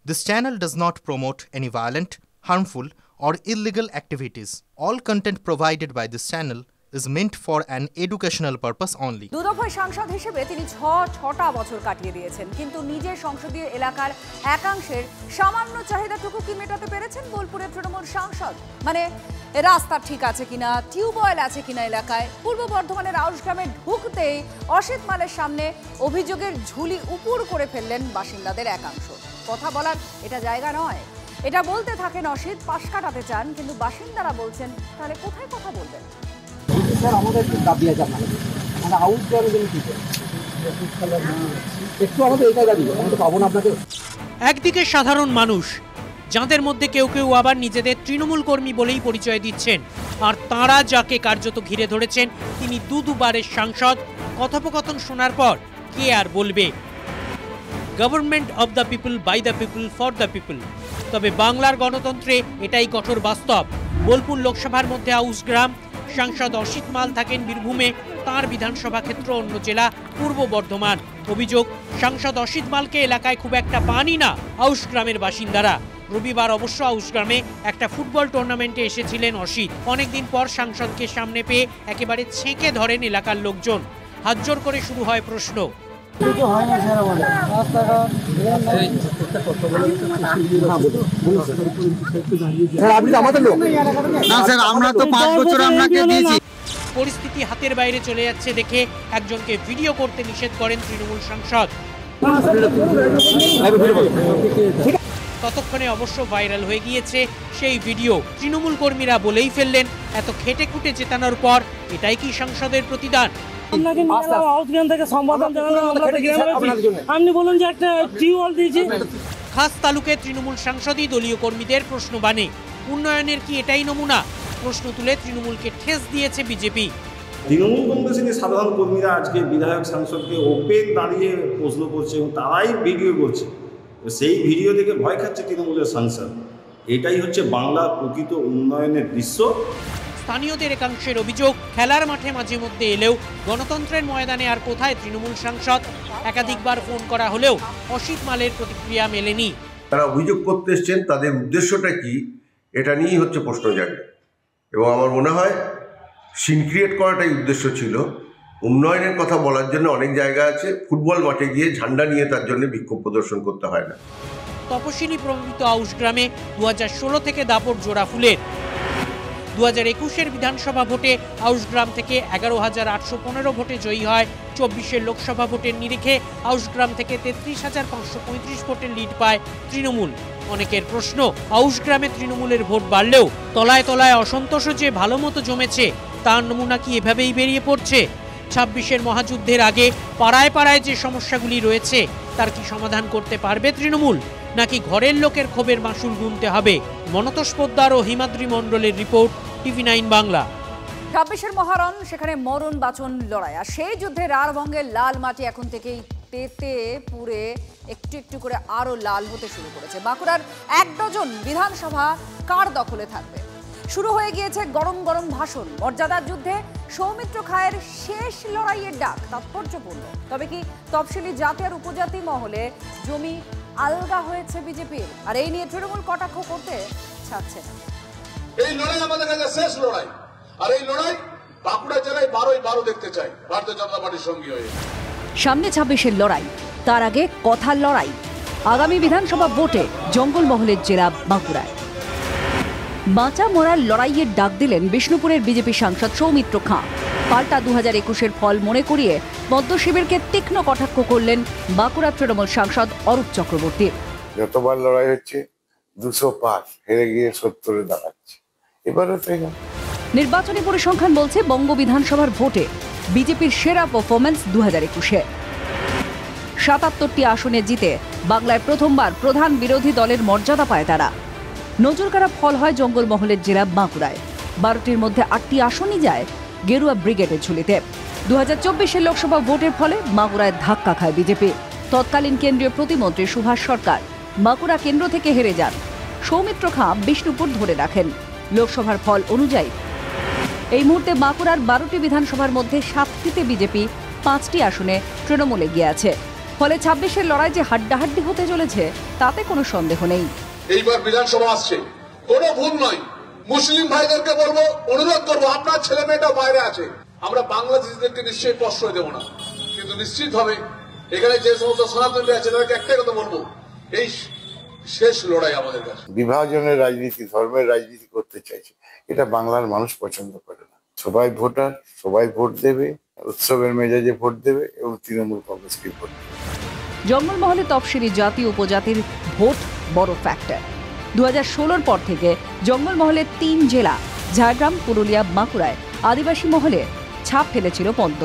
This channel does not promote any violent, harmful, or illegal activities. All content provided by this channel is meant for an educational purpose only. দুদফায় সাংসদ হিসেবে তিনি ছটা বছর কাটিয়ে দিয়েছেন, কিন্তু নিজের সংসদীয় এলাকার একাংশের সামান্য চাহিদাটুকু কি মেটাতে পেরেছেন বোলপুরের তৃণমূল সাংসদ? মানে রাস্তা ঠিক আছে কিনা, টিউবওয়েল আছে কিনা এলাকায়? পূর্ব বর্ধমানের আউশগ্রামে ঢুকতেই অসিত মালের সামনে অভিযোগের ঝুলি উপর করে ফেললেন বাসিন্দাদের একাংশ। কথা বলার এটা জায়গা নয়, এটা বলতে থাকেন অসিত পাশ কাটাতে চান, কিন্তু বাসিন্দারা বলছেন তাহলে কোথায় কথা বলবেন? স্যার আমাদের একটু দাবি আছে আপনাদের, মানে আউট দেওয়ার জন্য কি একটু আমাদের এইটাই দাবি, আমরা তো পাবো না আপনাকে। একদিকে সাধারণ মানুষ, যাদের মধ্যে কেউ কেউ আবার নিজেদের তৃণমূল কর্মী বলেই পরিচয় দিচ্ছেন, আর তাঁরা যাকে কার্যত ঘিরে ধরেছেন তিনি দুবারের সাংসদ। কথোপকথন শোনার পর কে আর বলবে government of the people, by the people, for the people. তবে বাংলার গণতন্ত্রে এটাই কঠোর বাস্তব। বোলপুর লোকসভার মধ্যে আউশগ্রাম, সাংসদ অসিত মাল থাকেন বীরভূমে, তাঁর বিধানসভা ক্ষেত্র অন্য জেলা পূর্ব বর্ধমান। অভিযোগ, সাংসদ অসিত মালকে এলাকায় খুব একটা পানই না আউশগ্রামের বাসিন্দারা। রবিবার অবশ্য আউশগ্রামে একটা ফুটবল টুর্নামেন্টে এসেছিলেন অসিত। অনেকদিন পর সাংসদকে সামনে পেয়ে একেবারে ছেঁকে ধরেন এলাকার লোকজন। হাতজোড় করে শুরু হয় প্রশ্ন। পরিস্থিতি হাতের বাইরে চলে যাচ্ছে দেখে একজনকে ভিডিও করতে নিষেধ করেন তৃণমূল সাংসদ। ততক্ষণে অবশ্য ভাইরাল হয়ে গিয়েছে সেই ভিডিও। তৃণমূল কর্মীরা বলেই ফেললেন, এত খেটে খুঁটে জেতানোর পর এটাই কি সাংসদের প্রতিদান? খাস তালুকে তৃণমূল সাংসদই দলীয় কর্মীদের প্রশ্ন বানে, উন্নয়নের কি এটাই নমুনা? প্রশ্ন তুলে তৃণমূলকে ঠেস দিয়েছে বিজেপি। তৃণমূল কংগ্রেসের সাধারণ কর্মীরা আজকে বিধায়ক সাংসদকে ওপেন দাঁড়িয়ে প্রশ্ন করছে এবং তারাই ভিডিও করছে। সেই ভিডিও দেখে ভয় খাচ্ছে তৃণমূলের সাংসদ। এটাই হচ্ছে বাংলার প্রকৃত উন্নয়নের দৃশ্য। স্থানীয়দের একাংশের অভিযোগ, খেলার মাঠে মাঝে মধ্যে এলেও গণতন্ত্রের ময়দানে আর কোথায় তৃণমূল সাংসদ? একাধিকবার ফোন করা হলেও অসিত মালের প্রতিক্রিয়া মেলেনি। তারা অভিযোগ করতে এসছেন, তাদের উদ্দেশ্যটা কি এটা নিয়েই হচ্ছে প্রশ্ন জাগে। এবং আমার মনে হয় সিন ক্রিয়েট করাটাই উদ্দেশ্য ছিল। উন্নয়নের কথা বলার জন্য অনেক জায়গা আছে, ফুটবল মাঠে গিয়ে ঝান্ডা নিয়ে তার জন্য বিক্ষোভ প্রদর্শন করতে হয় না। তপশিলি প্রভাবিত আউশগ্রামে 2016 থেকে দাপট জোড়া ফুলের। 2021-এর বিধানসভা ভোটে আউশগ্রাম থেকে 11,815 ভোটে জয়ী হয়। 24-এর লোকসভা ভোটের নিরিখে আউশগ্রাম থেকে 33,535 ভোটের লিড পায় তৃণমূল। অনেকের প্রশ্ন, আউশগ্রামে তৃণমূলের ভোট বাড়লেও তলায় তলায় অসন্তোষ যে ভালো মতো জমেছে, তার নমুনা কি এভাবেই বেরিয়ে পড়ছে? 26-এর মহাযুদ্ধের আগে পাড়ায় পাড়ায় যে সমস্যাগুলি রয়েছে তার কি সমাধান করতে পারবে তৃণমূল, নাকি ঘরের লোকের ক্ষোভের মাসুল গুনতে হবে? মনতোষ পোদ্দার ও হিমাদ্রি মণ্ডলের রিপোর্ট, TV9 বাংলা। 26-এর মহারণ, সেখানে মরণ বাঁচন লড়াই, আর সেই যুদ্ধে রাঢ়বঙ্গের লাল মাটি এখন থেকেই তেতে পুড়ে একটু একটু করে আরো লাল হতে শুরু করেছে। বাঁকুড়ার 1 ডজন বিধানসভা কার দখলে থাকবে? শুরু হয়ে গিয়েছে গরম গরম ভাষণ। মর্যাদার যুদ্ধে সৌমিত্র খায়ের শেষ লড়াইয়ের ডাক তাৎপর্যপূর্ণ। তবে কি তফসিলি জাতি আর উপজাতি মহলে জমি আলগা হয়েছে বিজেপির? আর এই নিয়ে তৃণমূল কটাক্ষ করতে ছাড়ছে না। এই লড়াই আমাদের কাছে শেষ লড়াই, আর এই লড়াই বাঁকুড়া জেলায় 12-12 দেখতে চাই ভারতীয় জনতা পার্টির সঙ্গী হয়ে। সামনে 26-এর লড়াই, তার আগে কথার লড়াই। আগামী বিধানসভা ভোটে জঙ্গলমহলের জেলা বাঁকুড়ায় বাঁচা মরার লড়াইয়ের ডাক দিলেন বিষ্ণুপুরের বিজেপি সাংসদ সৌমিত্র খাঁ। পাল্টা 2021-এর ফল মনে করিয়ে পদ্ম শিবিরকে তীক্ষ্ণ কটাক্ষ করলেন বাঁকুড়া তৃণমূল সাংসদ অরূপ চক্রবর্তী। যতবার লড়াই হচ্ছে 205 হেরে গিয়ে 70-এ দাঁড়াচ্ছে, এবারও তাই না। নির্বাচনী পরিসংখ্যান বলছে বঙ্গ বিধানসভার ভোটে বিজেপির সেরা পারফরমেন্স 2021-এ। 77টি আসনে জিতে বাংলায় প্রথমবার প্রধান বিরোধী দলের মর্যাদা পায় তারা। নজরকাড়া ফল হয় জঙ্গলমহলের জেলা বাঁকুড়ায়। 12টির মধ্যে 8টি আসনই যায় গেরুয়া ব্রিগেডের ঝুলিতে। 2024-এর লোকসভা ভোটের ফলে বাঁকুড়ায় ধাক্কা খায় বিজেপি। তৎকালীন কেন্দ্রীয় প্রতিমন্ত্রী সুভাষ সরকার বাঁকুড়া কেন্দ্র থেকে হেরে যান। সৌমিত্র খাঁ বিষ্ণুপুর ধরে রাখেন। লোকসভার ফল অনুযায়ী এই মুহূর্তে বাঁকুড়ার 12টি বিধানসভার মধ্যে 7টিতে বিজেপি, 5টি আসনে তৃণমূল এগিয়ে আছে। ফলে 26-এর লড়াই যে হাড্ডাহাড্ডি হতে চলেছে তাতে কোনো সন্দেহ নেই। এইবার বিধানসভা আসছে, কোনো ভুল নয়। মুসলিম ভাইদেরকে বলবো, অনুরোধ করবো, আপনার ছেলে মেয়েটা বাইরে আছে, আমরা বাংলাদেশিদেরকে নিশ্চয়ই প্রশ্রয় দেবো না, কিন্তু নিশ্চিত হবে এখানে যে সমস্ত সনাতনী আছে তাদেরকে একটাই কথা বলবো, এই শেষ লড়াই আমাদের কাছে। বিভাজনের রাজনীতি, ধর্মের রাজনীতি করতে চাইছে, এটা বাংলার মানুষ পছন্দ করে না। সবাই ভোটার, সবাই ভোট দেবে, উৎসবের মেজাজে ভোট দেবে এবং তৃণমূল কংগ্রেসকে ভোট দেবে। জঙ্গলমহলে তফসিলি জাতি উপজাতির ভোট বড় ফ্যাক্টর। 2016-র পর থেকে জঙ্গলমহলে 3 জেলা ঝাড়গ্রাম, পুরুলিয়া, বাঁকুড়ায় আদিবাসী মহলে ছাপ ফেলেছিল পদ্ম।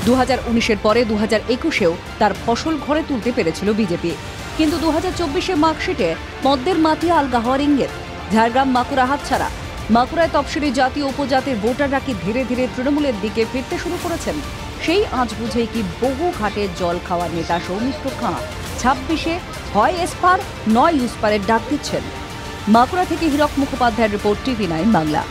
2019-এর পরে 2021-এও তার ফসল ঘরে তুলতে পেরেছিল বিজেপি, কিন্তু 2024-এ মার্কশিটে পদ্মের মাটি আলগা হওয়ার ইঙ্গিত। ঝাড়গ্রাম, বাঁকুড়া হাতছাড়া। বাঁকুড়ায় তফসিলি জাতি উপজাতির ভোটাররা কি ধীরে ধীরে তৃণমূলের দিকে ফিরতে শুরু করেছেন? সেই আঁচ বুঝেই কি বহু ঘাটে জল খাওয়ার নেতা সৌমিত্র খাঁ 26-এ হয় এসপার নয় ইউসপারের ডাক দিচ্ছেন? বাঁকুড়া থেকে হীরক মুখোপাধ্যায়ের রিপোর্ট, TV9 বাংলা।